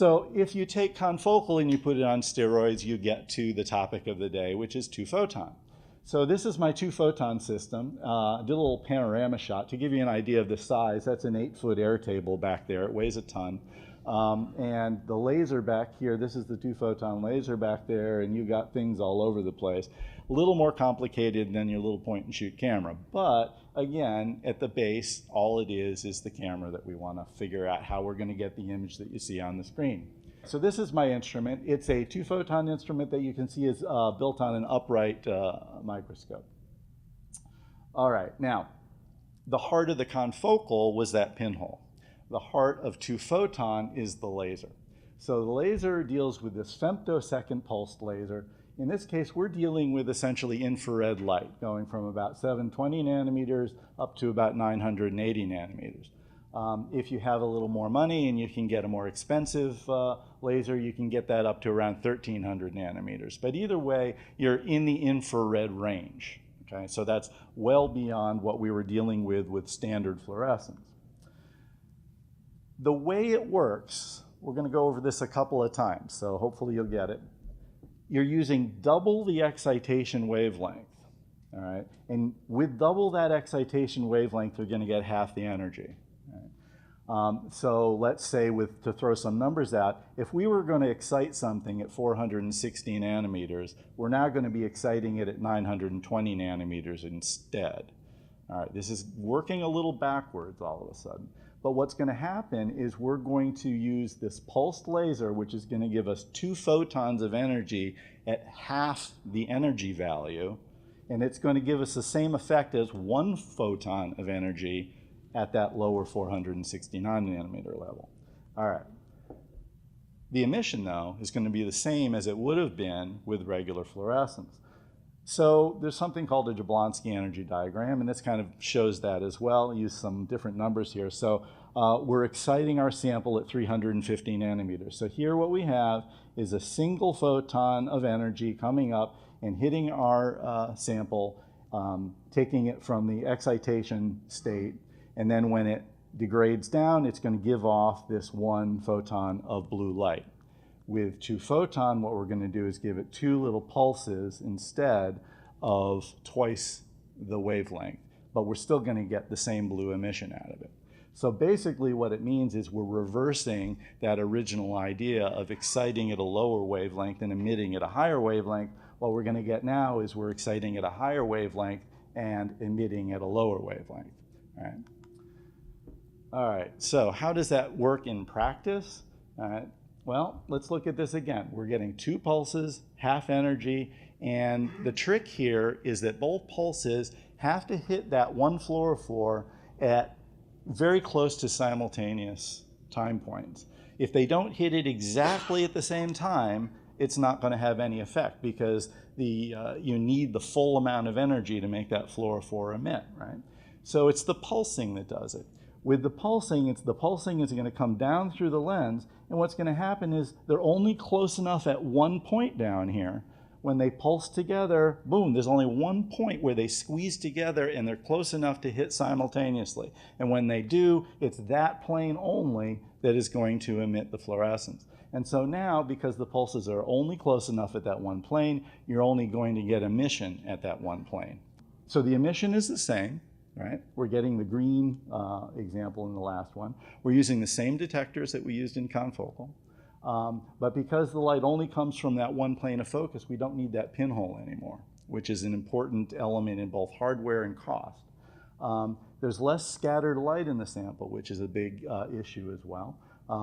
So if you take confocal and you put it on steroids, you get to the topic of the day, which is 2-photon. So this is my 2-photon system. I did a little panorama shot to give you an idea of the size. That's an 8-foot Airtable back there. It weighs a ton. And the laser back here, this is the 2-photon laser back there, and you got things all over the place. A little more complicated than your little point-and-shoot camera. But again, at the base, all it is the camera that we want to figure out how we're going to get the image that you see on the screen. So this is my instrument. It's a 2-photon instrument that you can see is built on an upright microscope. All right, now, the heart of the confocal was that pinhole. The heart of 2-photon is the laser. So the laser deals with this femtosecond pulsed laser. In this case, we're dealing with essentially infrared light, going from about 720 nanometers up to about 980 nanometers. If you have a little more money and you can get a more expensive laser, you can get that up to around 1300 nanometers. But either way, you're in the infrared range. Okay? So that's well beyond what we were dealing with standard fluorescence. The way it works, we're going to go over this a couple of times, so hopefully you'll get it. You're using double the excitation wavelength, all right? And with double that excitation wavelength, you're going to get half the energy. Right? So let's say, to throw some numbers out, if we were going to excite something at 460 nanometers, we're now going to be exciting it at 920 nanometers instead. All right, this is working a little backwards all of a sudden. But what's going to happen is we're going to use this pulsed laser, which is going to give us 2 photons of energy at half the energy value. And it's going to give us the same effect as 1 photon of energy at that lower 469 nanometer level. All right. The emission, though, is going to be the same as it would have been with regular fluorescence. So there's something called a Jablonski energy diagram, and this kind of shows that as well. I use some different numbers here. So we're exciting our sample at 350 nanometers. So here what we have is a single photon of energy coming up and hitting our sample, taking it from the excitation state, and then when it degrades down, it's going to give off this 1 photon of blue light. With 2-photon, what we're going to do is give it 2 little pulses instead of twice the wavelength, but we're still going to get the same blue emission out of it. So basically what it means is we're reversing that original idea of exciting at a lower wavelength and emitting at a higher wavelength. What we're going to get now is we're exciting at a higher wavelength and emitting at a lower wavelength. All right, so how does that work in practice? All right. Well, let's look at this again. We're getting 2 pulses, half energy, and the trick here is that both pulses have to hit that 1 fluorophore at very close to simultaneous time points. If they don't hit it exactly at the same time, it's not going to have any effect because you need the full amount of energy to make that fluorophore emit, right? So it's the pulsing that does it. With the pulsing is going to come down through the lens, and what's going to happen is they're only close enough at 1 point down here. When they pulse together, boom, there's only 1 point where they squeeze together and they're close enough to hit simultaneously. And when they do, it's that plane only that is going to emit the fluorescence. And so now, because the pulses are only close enough at that 1 plane, you're only going to get emission at that 1 plane. So the emission is the same. Right? We're getting the green example in the last one. We're using the same detectors that we used in confocal. But because the light only comes from that 1 plane of focus, we don't need that pinhole anymore, which is an important element in both hardware and cost. There's less scattered light in the sample, which is a big issue as well,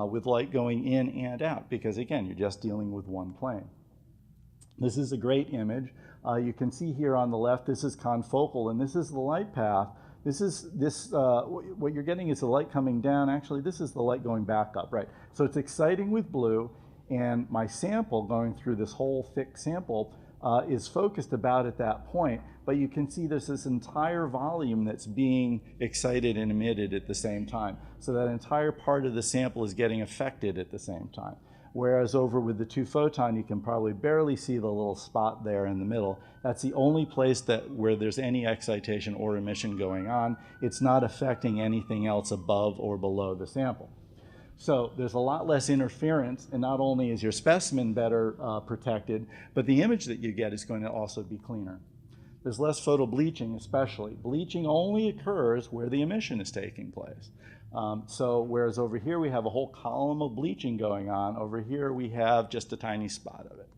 with light going in and out, because again, you're just dealing with 1 plane. This is a great image. You can see here on the left, this is confocal, and this is the light path. What you're getting is the light coming down. Actually, this is the light going back up, right? So it's exciting with blue, and my sample going through this whole thick sample is focused about at that point, but you can see there's this entire volume that's being excited and emitted at the same time. So that entire part of the sample is getting affected at the same time. Whereas over with the 2-photon, you can probably barely see the little spot there in the middle. That's the only place where there's any excitation or emission going on. It's not affecting anything else above or below the sample. So there's a lot less interference, and not only is your specimen better protected, but the image that you get is going to also be cleaner. There's less photobleaching, especially. Bleaching only occurs where the emission is taking place. So whereas over here we have a whole column of bleaching going on, over here we have just a tiny spot of it.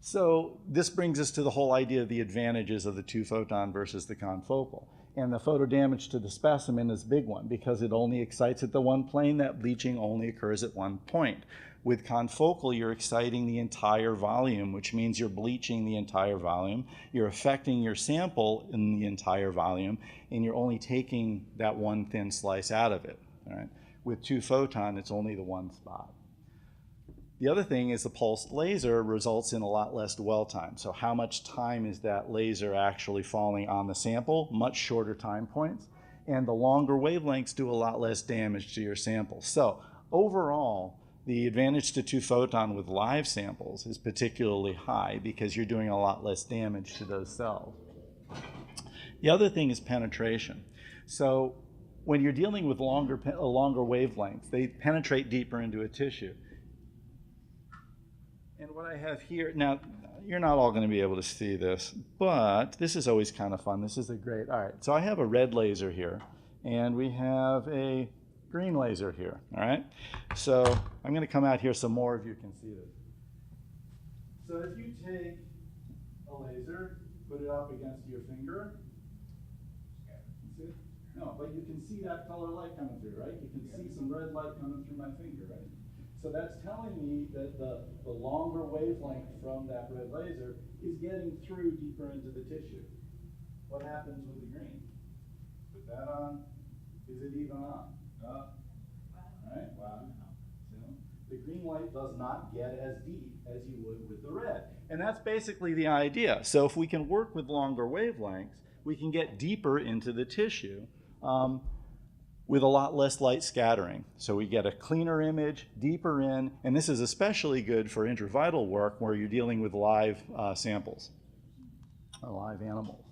So this brings us to the whole idea of the advantages of the 2-photon versus the confocal. And the photo damage to the specimen is a big one because it only excites at the one plane. That bleaching only occurs at one point. With confocal, you're exciting the entire volume, which means you're bleaching the entire volume. You're affecting your sample in the entire volume, and you're only taking that one thin slice out of it. All right? With 2-photon, it's only the one spot. The other thing is the pulsed laser results in a lot less dwell time. So how much time is that laser actually falling on the sample? Much shorter time points. And the longer wavelengths do a lot less damage to your sample. So overall, the advantage to 2-photon with live samples is particularly high because you're doing a lot less damage to those cells. The other thing is penetration. So when you're dealing with longer wavelengths, they penetrate deeper into a tissue. And what I have here, now you're not all going to be able to see this, but this is always kind of fun. This is a great, all right, so I have a red laser here, and we have a green laser here, all right? So I'm going to come out here so more of you can see this. So if you take a laser, put it up against your finger, see? No, but you can see that color light coming through, right? You can see some red light coming through my finger, right? So that's telling me that the longer wavelength from that red laser is getting through deeper into the tissue. What happens with the green? Put that on. Is it even on? Right? Wow. So the green light does not get as deep as you would with the red. And that's basically the idea. So if we can work with longer wavelengths, we can get deeper into the tissue. With a lot less light scattering. So we get a cleaner image, deeper in, and this is especially good for intravital work where you're dealing with live samples, or live animals.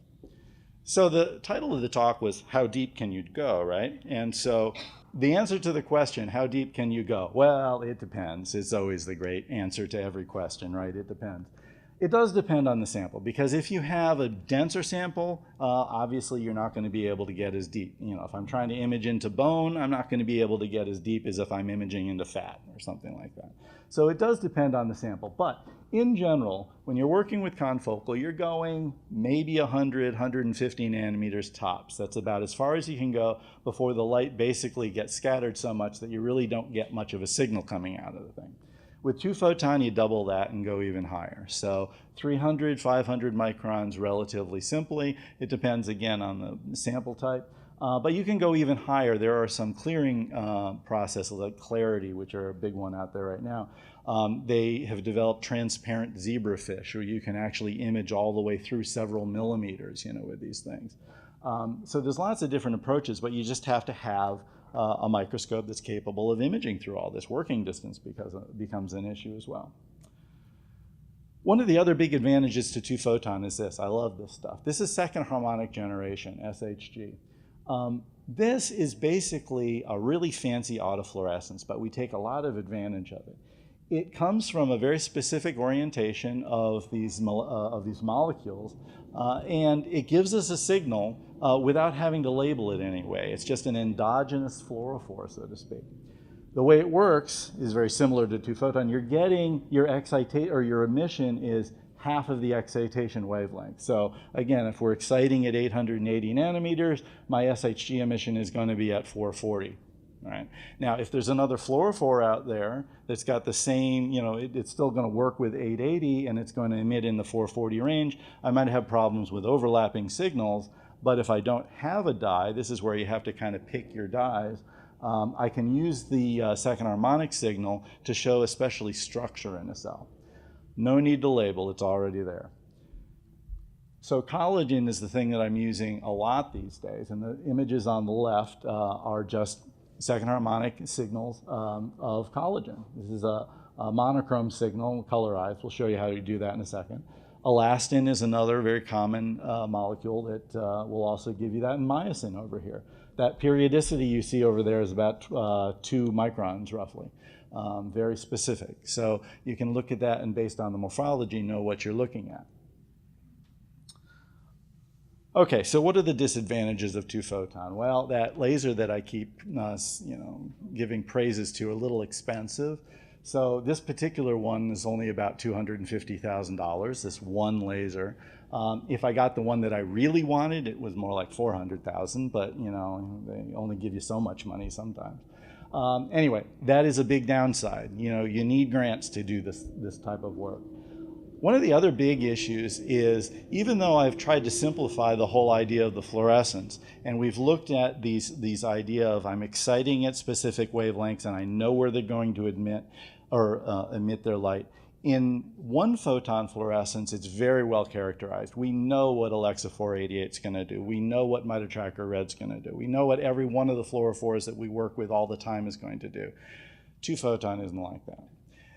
So the title of the talk was, how deep can you go, right? And so the answer to the question, how deep can you go? Well, it depends. It's always the great answer to every question, right? It depends. It does depend on the sample, because if you have a denser sample, obviously you're not going to be able to get as deep. You know, if I'm trying to image into bone, I'm not going to be able to get as deep as if I'm imaging into fat or something like that. So it does depend on the sample. But in general, when you're working with confocal, you're going maybe 100, 150 nanometers tops. That's about as far as you can go before the light basically gets scattered so much that you really don't get much of a signal coming out of the thing. With 2-photon, you double that and go even higher. So 300, 500 microns relatively simply. It depends, again, on the sample type. But you can go even higher. There are some clearing processes like Clarity, which are a big one out there right now. They have developed transparent zebrafish, where you can actually image all the way through several millimeters, you know, with these things. So there's lots of different approaches, but you just have to have a microscope that's capable of imaging through all this. Working distance becomes an issue as well. One of the other big advantages to 2-photon is this. I love this stuff. This is second harmonic generation, SHG. This is basically a really fancy autofluorescence, but we take a lot of advantage of it. It comes from a very specific orientation of these molecules, and it gives us a signal without having to label it anyway. It's just an endogenous fluorophore, so to speak. The way it works is very similar to 2-photon. You're getting your excitation, or your emission is half of the excitation wavelength. So again, if we're exciting at 880 nanometers, my SHG emission is going to be at 440. All right. Now, if there's another fluorophore out there that's got the same, you know, it's still going to work with 880 and it's going to emit in the 440 range, I might have problems with overlapping signals. But if I don't have a dye, this is where you have to kind of pick your dyes. I can use the second harmonic signal to show especially structure in a cell. No need to label, it's already there. So collagen is the thing that I'm using a lot these days, and the images on the left are just second harmonic signals of collagen. This is a monochrome signal, colorized. We'll show you how to do that in a second. Elastin is another very common molecule that will also give you that, and myosin over here. that periodicity you see over there is about 2 microns roughly. Very specific. So you can look at that and based on the morphology know what you're looking at. Okay, so what are the disadvantages of 2-photon? Well, that laser that I keep giving praises to, a little expensive. So this particular one is only about $250,000, this one laser. If I got the one that I really wanted, it was more like $400,000, but they only give you so much money sometimes. Anyway, that is a big downside. You need grants to do this type of work. One of the other big issues is, even though I've tried to simplify the whole idea of the fluorescence, and we've looked at these idea of I'm exciting at specific wavelengths and I know where they're going to emit their light. In 1-photon fluorescence, it's very well characterized. We know what Alexa 488 is going to do. We know what MitaTracker Red's going to do. We know what every one of the fluorophores that we work with all the time is going to do. 2-photon isn't like that.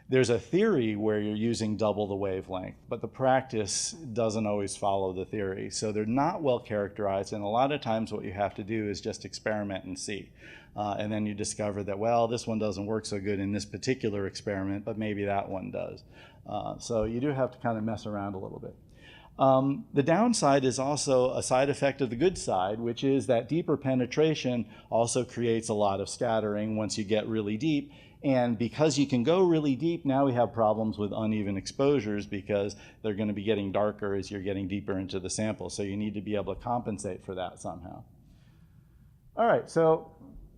There's a theory where you're using double the wavelength, but the practice doesn't always follow the theory. So they're not well characterized, and a lot of times what you have to do is just experiment and see. And then you discover that, well, this one doesn't work so good in this particular experiment, but maybe that one does. So you do have to kind of mess around a little bit. The downside is also a side effect of the good side, which is that deeper penetration also creates a lot of scattering once you get really deep. And because you can go really deep, now we have problems with uneven exposures because they're going to be getting darker as you're getting deeper into the sample. So you need to be able to compensate for that somehow. All right, so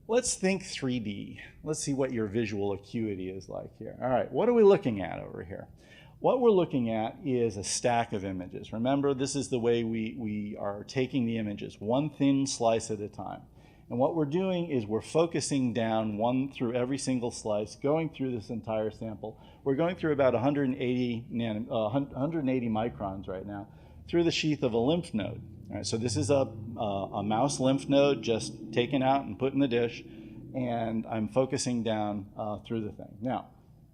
let's think 3D. Let's see what your visual acuity is like here. All right, what are we looking at over here? What we're looking at is a stack of images. Remember, this is the way we are taking the images, one thin slice at a time. And what we're doing is we're focusing down one through every single slice, going through this entire sample. We're going through about 180 microns right now through the sheath of a lymph node. All right, so this is a mouse lymph node just taken out and put in the dish, and I'm focusing down through the thing. Now,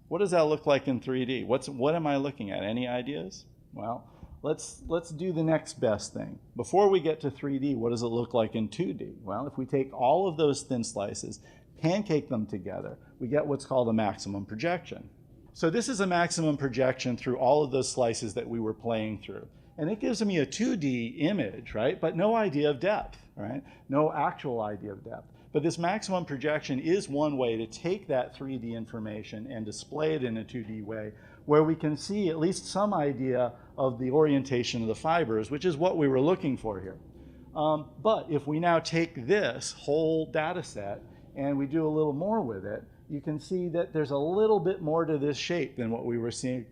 what does that look like in 3D? What am I looking at? Any ideas? Well, let's do the next best thing. Before we get to 3D, what does it look like in 2D? Well, if we take all of those thin slices, pancake them together, we get what's called a maximum projection. So this is a maximum projection through all of those slices that we were playing through. And it gives me a 2D image, right? But no idea of depth, right? No actual idea of depth. But this maximum projection is one way to take that 3D information and display it in a 2D way, where we can see at least some idea of the orientation of the fibers, which is what we were looking for here. But if we now take this whole data set and we do a little more with it, you can see that there's a little bit more to this shape than what we were seeing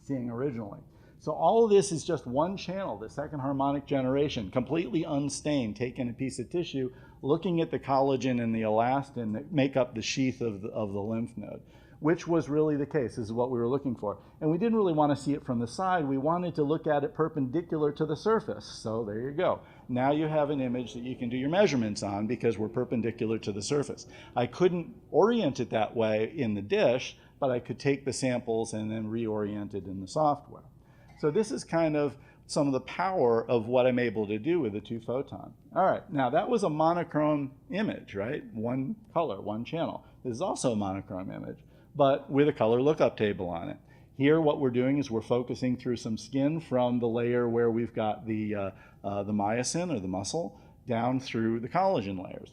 originally. So all of this is just one channel, the second harmonic generation, completely unstained, taking a piece of tissue, looking at the collagen and the elastin that make up the sheath of the lymph node, which was really the case. This is what we were looking for. And we didn't really want to see it from the side. We wanted to look at it perpendicular to the surface. So there you go. Now you have an image that you can do your measurements on because we're perpendicular to the surface. I couldn't orient it that way in the dish, but I could take the samples and then reorient it in the software. So this is kind of some of the power of what I'm able to do with a 2-photon. All right, now that was a monochrome image, right? One color, one channel. This is also a monochrome image, but with a color lookup table on it. Here what we're doing is we're focusing through some skin from the layer where we've got the myosin or the muscle down through the collagen layers.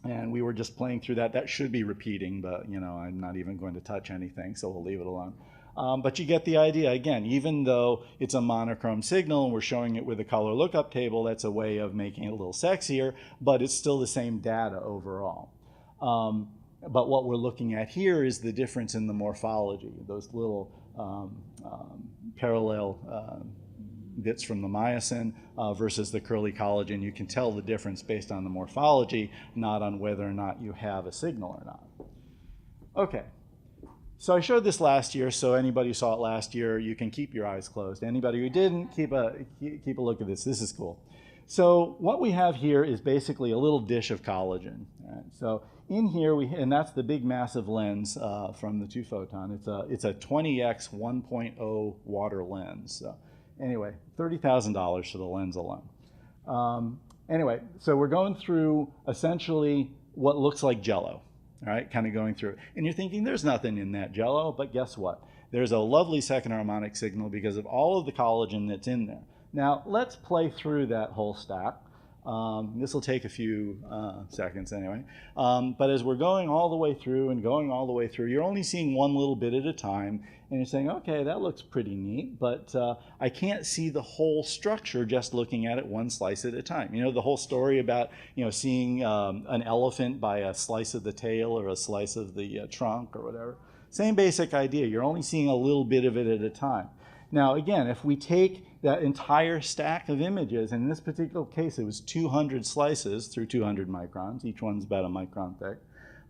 And we were just playing through that. That should be repeating, but I'm not even going to touch anything, so we'll leave it alone. But you get the idea. Again, even though it's a monochrome signal and we're showing it with a color lookup table, that's a way of making it a little sexier, but it's still the same data overall. But what we're looking at here is the difference in the morphology, those little parallel bits from the myosin versus the curly collagen. You can tell the difference based on the morphology, not on whether or not you have a signal or not. Okay. So I showed this last year, so anybody who saw it last year, you can keep your eyes closed. Anybody who didn't, keep a look at this. This is cool. So what we have here is basically a little dish of collagen. Right? So in here, and that's the big massive lens from the 2-photon. It's a 20x 1.0 water lens. So anyway, $30,000 for the lens alone. Anyway, so we're going through essentially what looks like jello, all right, kind of going through. And you're thinking there's nothing in that jello, but guess what? There's a lovely second harmonic signal because of all of the collagen that's in there. Now, let's play through that whole stack. This will take a few seconds anyway. But as we're going all the way through and going all the way through, you're only seeing one little bit at a time. And you're saying, okay, that looks pretty neat, but I can't see the whole structure just looking at it one slice at a time. You know, the whole story about, you know, seeing an elephant by a slice of the tail or a slice of the trunk or whatever. Same basic idea. You're only seeing a little bit of it at a time. Now, again, if we take that entire stack of images, and in this particular case, it was 200 slices through 200 microns, each one's about a micron thick,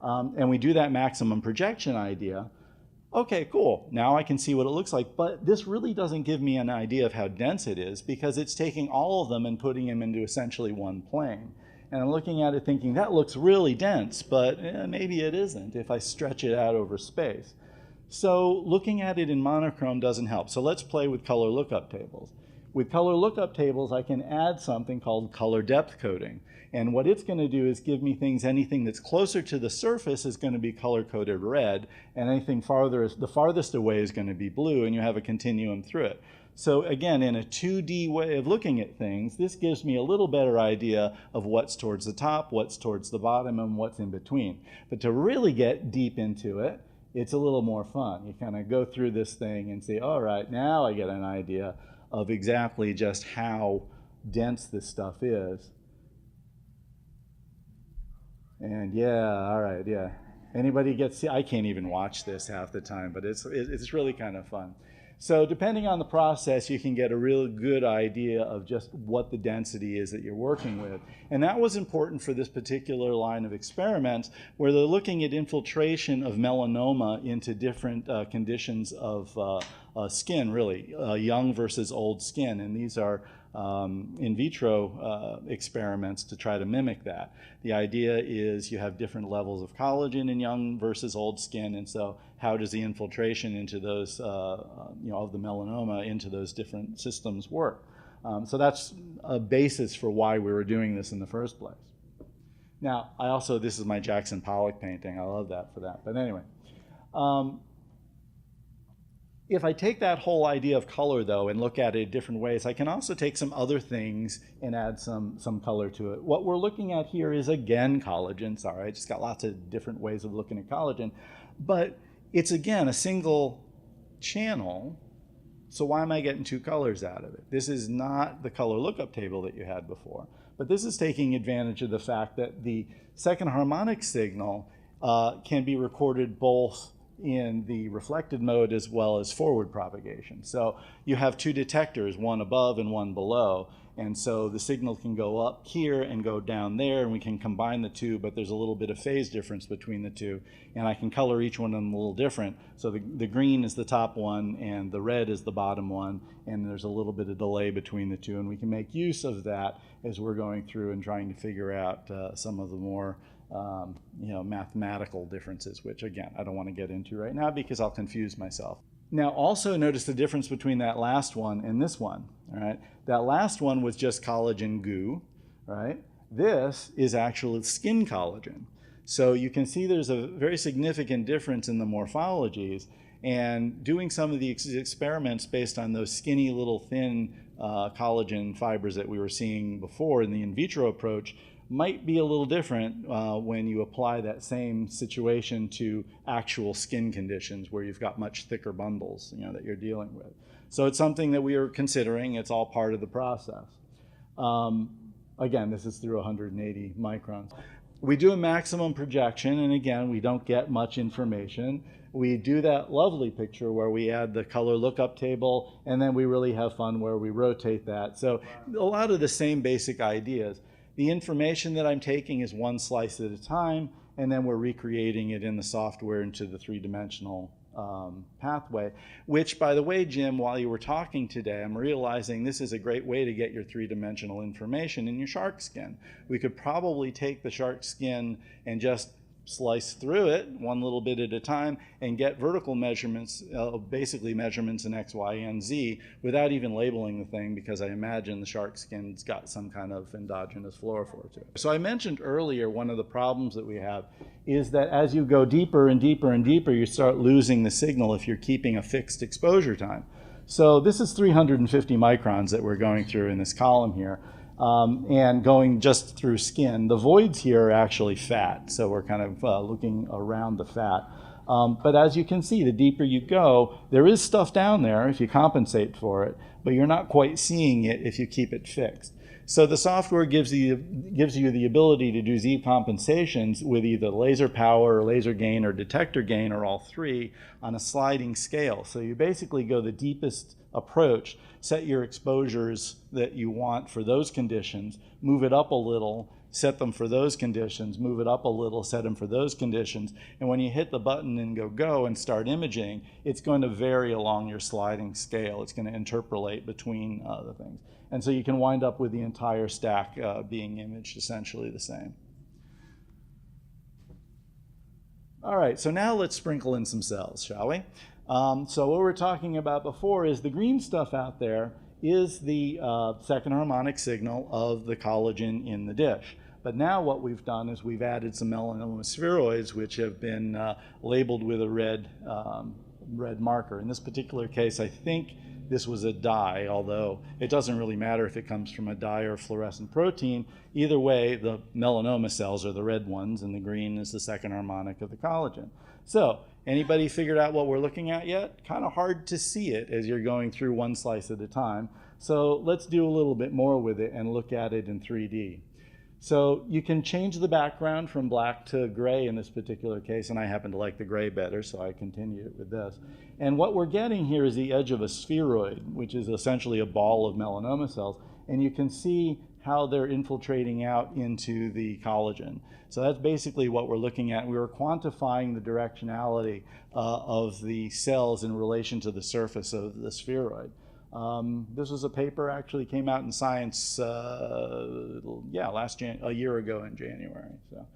and we do that maximum projection idea, okay, cool, now I can see what it looks like, but this really doesn't give me an idea of how dense it is because it's taking all of them and putting them into essentially one plane. And I'm looking at it thinking, that looks really dense, but maybe it isn't if I stretch it out over space. So looking at it in monochrome doesn't help. So let's play with color lookup tables. With color lookup tables, I can add something called color depth coding. And what it's going to do is give me things, anything that's closer to the surface is going to be color-coded red, and anything farther, the farthest away is going to be blue, and you have a continuum through it. So again, in a 2D way of looking at things, this gives me a little better idea of what's towards the top, what's towards the bottom, and what's in between. But to really get deep into it, it's a little more fun. You kind of go through this thing and say, all right, now I get an idea of exactly just how dense this stuff is. And yeah, all right, yeah. Anybody gets, I can't even watch this half the time, but it's really kind of fun. So depending on the process, you can get a real good idea of just what the density is that you're working with. And that was important for this particular line of experiments where they're looking at infiltration of melanoma into different conditions of skin, really, young versus old skin. And these are in vitro experiments to try to mimic that. The idea is you have different levels of collagen in young versus old skin, and so how does the infiltration into those, you know, of the melanoma into those different systems work? So that's a basis for why we were doing this in the first place. Now, I also, this is my Jackson Pollock painting. I love that for that. But anyway. If I take that whole idea of color, though, and look at it different ways, I can also take some other things and add some color to it. What we're looking at here is, again, collagen. Sorry, I just got lots of different ways of looking at collagen. But it's, again, a single channel. So why am I getting two colors out of it? This is not the color lookup table that you had before. But this is taking advantage of the fact that the second harmonic signal can be recorded both in the reflected mode as well as forward propagation. So you have two detectors, one above and one below, and so the signal can go up here and go down there, and we can combine the two, but there's a little bit of phase difference between the two, and I can color each one of them a little different. So the green is the top one, and the red is the bottom one, and there's a little bit of delay between the two, and we can make use of that as we're going through and trying to figure out some of the more you know, mathematical differences, which again, I don't want to get into right now because I'll confuse myself. Now also notice the difference between that last one and this one, all right? That last one was just collagen goo, right? This is actual skin collagen. So you can see there's a very significant difference in the morphologies, and doing some of the experiments based on those skinny little thin collagen fibers that we were seeing before in the in vitro approach might be a little different when you apply that same situation to actual skin conditions where you've got much thicker bundles, you know, that you're dealing with. So it's something that we are considering. It's all part of the process. Again, this is through 180 microns. We do a maximum projection, and again, we don't get much information. We do that lovely picture where we add the color lookup table, and then we really have fun where we rotate that. So a lot of the same basic ideas. The information that I'm taking is one slice at a time, and then we're recreating it in the software into the three-dimensional pathway, which, by the way, Jim, while you were talking today, I'm realizing this is a great way to get your three-dimensional information in your shark skin. We could probably take the shark skin and just slice through it one little bit at a time and get vertical measurements, basically measurements in X, Y, and Z without even labeling the thing, because I imagine the shark skin's got some kind of endogenous fluorophore to it. So I mentioned earlier one of the problems that we have is that as you go deeper and deeper and deeper, you start losing the signal if you're keeping a fixed exposure time. So this is 350 microns that we're going through in this column here. And going just through skin. The voids here are actually fat, so we're kind of looking around the fat. But as you can see, the deeper you go, there is stuff down there if you compensate for it, but you're not quite seeing it if you keep it fixed. So the software gives you the ability to do Z compensations with either laser power or laser gain or detector gain or all three on a sliding scale. So you basically go the deepest approach, set your exposures that you want for those conditions, move it up a little, set them for those conditions, move it up a little, set them for those conditions, and when you hit the button and go and start imaging, it's going to vary along your sliding scale. It's going to interpolate between the things. And so you can wind up with the entire stack being imaged essentially the same. All right, so now let's sprinkle in some cells, shall we? So what we were talking about before is the green stuff out there is the second harmonic signal of the collagen in the dish. But now what we've done is we've added some melanoma spheroids, which have been labeled with a red marker. In this particular case, I think this was a dye, although it doesn't really matter if it comes from a dye or a fluorescent protein. Either way, the melanoma cells are the red ones, and the green is the second harmonic of the collagen. So, anybody figured out what we're looking at yet? Kind of hard to see it as you're going through one slice at a time. So let's do a little bit more with it and look at it in 3D. So you can change the background from black to gray in this particular case, and I happen to like the gray better, so I continue with this. And what we're getting here is the edge of a spheroid, which is essentially a ball of melanoma cells, and you can see how they're infiltrating out into the collagen. So that's basically what we're looking at. We were quantifying the directionality of the cells in relation to the surface of the spheroid. This was a paper actually came out in Science, a year ago in January. So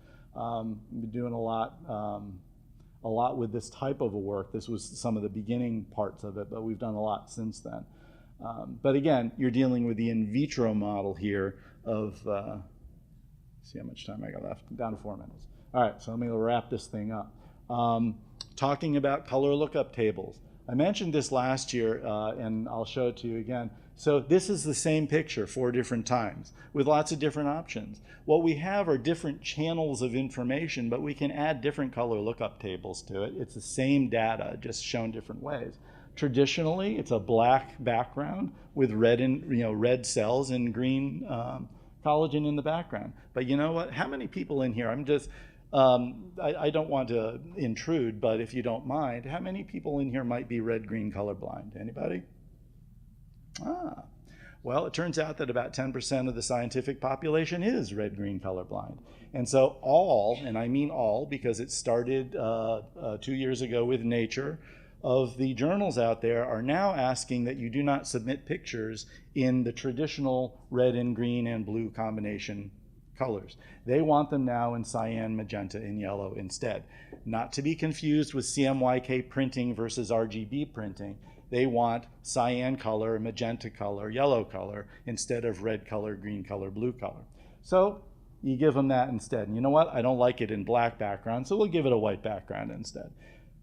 we've been doing a lot with this type of work. This was some of the beginning parts of it, but we've done a lot since then. But again, you're dealing with the in vitro model here of, see how much time I got left, down to 4 minutes. All right, so let me wrap this thing up. Talking about color lookup tables. I mentioned this last year, and I'll show it to you again. So this is the same picture 4 different times with lots of different options. What we have are different channels of information, but we can add different color lookup tables to it. It's the same data, just shown different ways. Traditionally, it's a black background with red cells and green collagen in the background. But you know what? How many people in here? I don't want to intrude, but if you don't mind, how many people in here might be red-green colorblind? Anybody? Well, it turns out that about 10% of the scientific population is red-green colorblind. And so all, and I mean all because it started 2 years ago with Nature, of the journals out there are now asking that you do not submit pictures in the traditional red and green and blue combination colors. They want them now in cyan, magenta, and yellow instead. Not to be confused with CMYK printing versus RGB printing. They want cyan color, magenta color, yellow color, instead of red color, green color, blue color. So you give them that instead. And you know what? I don't like it in black background, so we'll give it a white background instead.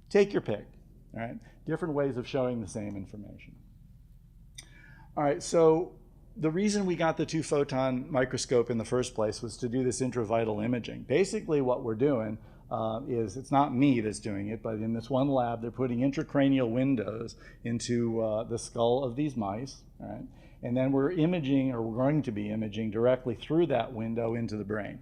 Take your pick. All right? Different ways of showing the same information. All right, so the reason we got the 2-photon microscope in the first place was to do this intravital imaging. Basically what we're doing is, it's not me that's doing it, but in this one lab, they're putting intracranial windows into the skull of these mice, all right? And then we're imaging, or we're going to be imaging directly through that window into the brain.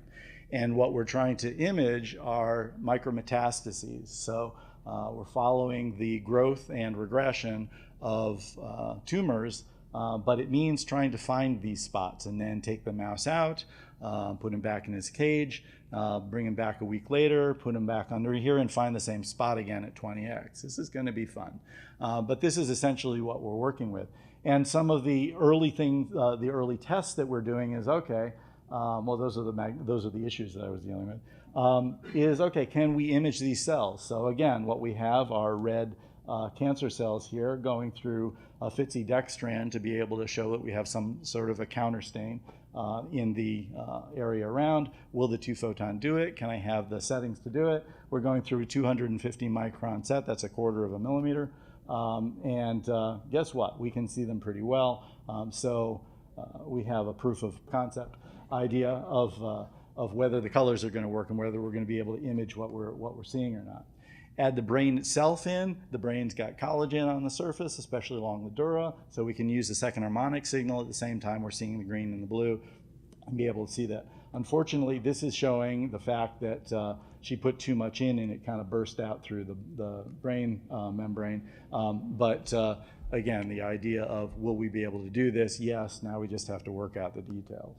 And what we're trying to image are micrometastases. So we're following the growth and regression of tumors, but it means trying to find these spots and then take the mouse out, put him back in his cage, bring him back a week later, put him back under here, and find the same spot again at 20x. This is going to be fun. But this is essentially what we're working with. And some of the early things, the early tests that we're doing is, okay, well, those are the issues that I was dealing with. is, okay, can we image these cells? So again, what we have are red cancer cells here going through a FTSE dextran to be able to show that we have some sort of a counter stain in the area around. Will the 2-photon do it? Can I have the settings to do it? We're going through a 250 micron set. That's 1/4 of a millimeter. Guess what? We can see them pretty well. We have a proof of concept idea of whether the colors are going to work and whether we're going to be able to image what we're seeing or not. Add the brain itself in. The brain's got collagen on the surface, especially along the dura, so we can use the second harmonic signal at the same time we're seeing the green and the blue and be able to see that. Unfortunately, this is showing the fact that she put too much in and it kind of burst out through the brain membrane. Again, the idea of will we be able to do this? Yes, now we just have to work out the details.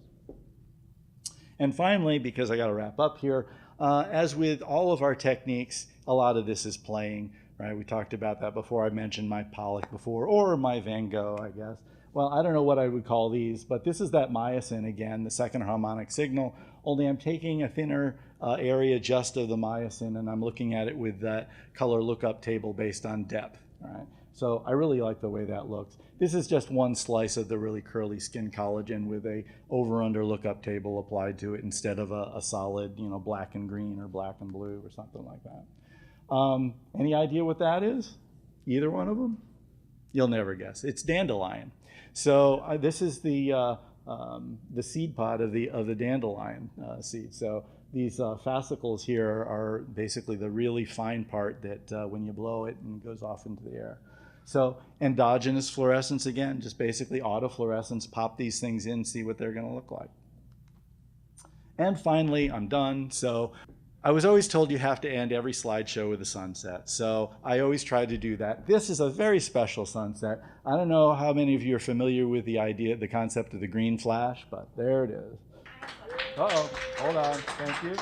And finally, because I got to wrap up here, as with all of our techniques, a lot of this is playing, right? We talked about that before. I mentioned my Pollock before, or my Van Gogh, I guess. Well, I don't know what I would call these, but this is that myosin again, the second harmonic signal, only I'm taking a thinner area just of the myosin and I'm looking at it with that color lookup table based on depth, right? So I really like the way that looks. This is just one slice of the really curly skin collagen with a over-under lookup table applied to it instead of a solid, black and green or black and blue or something like that. Any idea what that is? Either one of them? You'll never guess. It's dandelion. So this is the seed pod of the dandelion seed. So these fascicles here are basically the really fine part that when you blow it and goes off into the air. So endogenous fluorescence, again, just basically autofluorescence, pop these things in, see what they're going to look like. And finally, I'm done. So I was always told you have to end every slideshow with a sunset. So I always try to do that. This is a very special sunset. I don't know how many of you are familiar with the concept of the green flash, but there it is. Uh-oh, hold on, thank you.